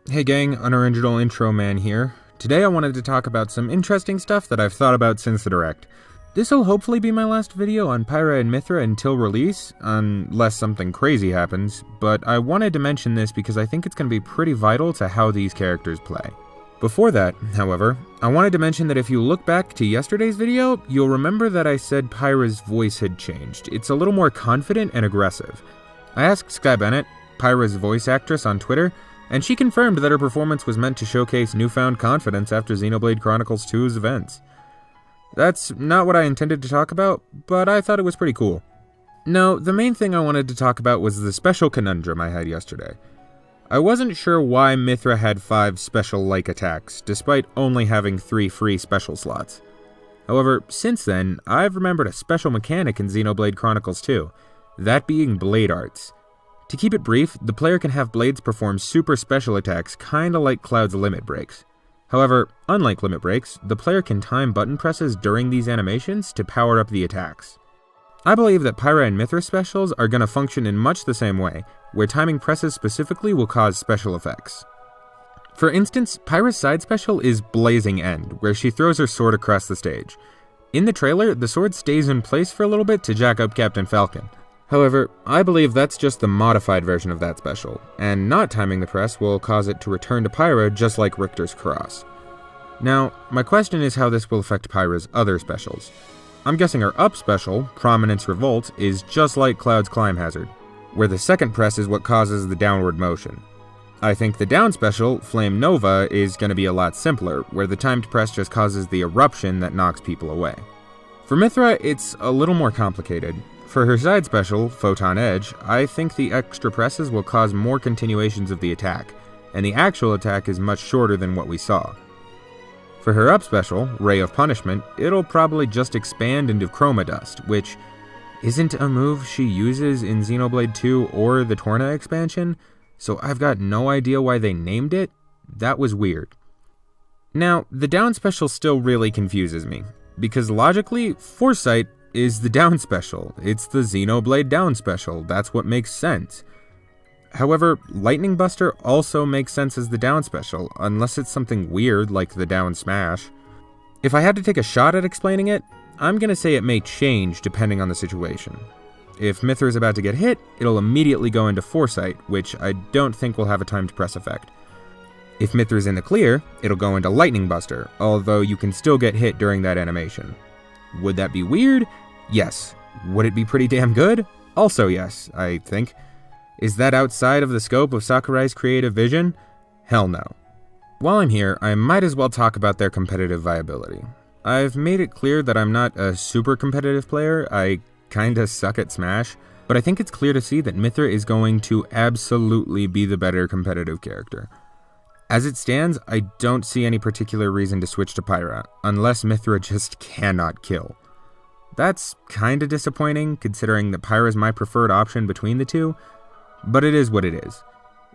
Hey gang, unoriginal intro man here. Today I wanted to talk about some interesting stuff that I've thought about since the Direct. This'll hopefully be my last video on Pyra and Mythra until release, unless something crazy happens, but I wanted to mention this because I think it's going to be pretty vital to how these characters play. Before that, however, I wanted to mention that if you look back to yesterday's video, you'll remember that I said Pyra's voice had changed. It's a little more confident and aggressive. I asked Sky Bennett, Pyra's voice actress, on Twitter, and she confirmed that her performance was meant to showcase newfound confidence after Xenoblade Chronicles 2's events. That's not what I intended to talk about, but I thought it was pretty cool. No, the main thing I wanted to talk about was the special conundrum I had yesterday. I wasn't sure why Mythra had 5 special-like attacks, despite only having 3 free special slots. However, since then, I've remembered a special mechanic in Xenoblade Chronicles 2, that being Blade Arts. To keep it brief, the player can have blades perform super special attacks kinda like Cloud's limit breaks. However, unlike limit breaks, the player can time button presses during these animations to power up the attacks. I believe that Pyra and Mythra specials are gonna function in much the same way, where timing presses specifically will cause special effects. For instance, Pyra's side special is Blazing End, where she throws her sword across the stage. In the trailer, the sword stays in place for a little bit to jack up Captain Falcon. However, I believe that's just the modified version of that special, and not timing the press will cause it to return to Pyra just like Richter's Cross. Now, my question is how this will affect Pyra's other specials. I'm guessing her up special, Prominence Revolt, is just like Cloud's Climb Hazard, where the second press is what causes the downward motion. I think the down special, Flame Nova, is going to be a lot simpler, where the timed press just causes the eruption that knocks people away. For Mythra, it's a little more complicated. For her side special, Photon Edge, I think the extra presses will cause more continuations of the attack, and the actual attack is much shorter than what we saw. For her up special, Ray of Punishment, it'll probably just expand into Chroma Dust, which isn't a move she uses in Xenoblade 2 or the Torna expansion, so I've got no idea why they named it. That was weird. Now, the down special still really confuses me, because logically, Foresight is the down special. It's the Xenoblade down special. That's what makes sense. However, Lightning Buster also makes sense as the down special, unless it's something weird like the down smash. If I had to take a shot at explaining it, I'm gonna say it may change depending on the situation. If Mythra is about to get hit, it'll immediately go into Foresight, which I don't think will have a timed press effect. If Mythra's in the clear, it'll go into Lightning Buster, although you can still get hit during that animation. Would that be weird? Yes. Would it be pretty damn good? Also yes, I think. Is that outside of the scope of Sakurai's creative vision? Hell no. While I'm here, I might as well talk about their competitive viability. I've made it clear that I'm not a super competitive player, I kinda suck at Smash, but I think it's clear to see that Mythra is going to absolutely be the better competitive character. As it stands, I don't see any particular reason to switch to Pyra, unless Mythra just cannot kill. That's kinda disappointing, considering that Pyra is my preferred option between the two, but it is what it is.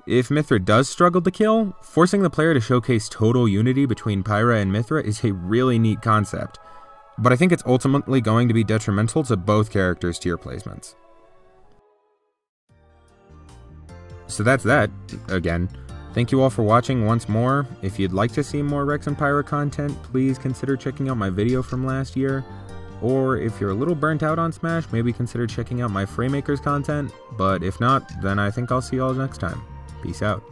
If Mythra does struggle to kill, forcing the player to showcase total unity between Pyra and Mythra is a really neat concept, but I think it's ultimately going to be detrimental to both characters' tier placements. So that's that, again. Thank you all for watching once more. If you'd like to see more Rex and Pyra content, please consider checking out my video from last year. Or if you're a little burnt out on Smash, maybe consider checking out my Framemakers content. But if not, then I think I'll see you all next time. Peace out.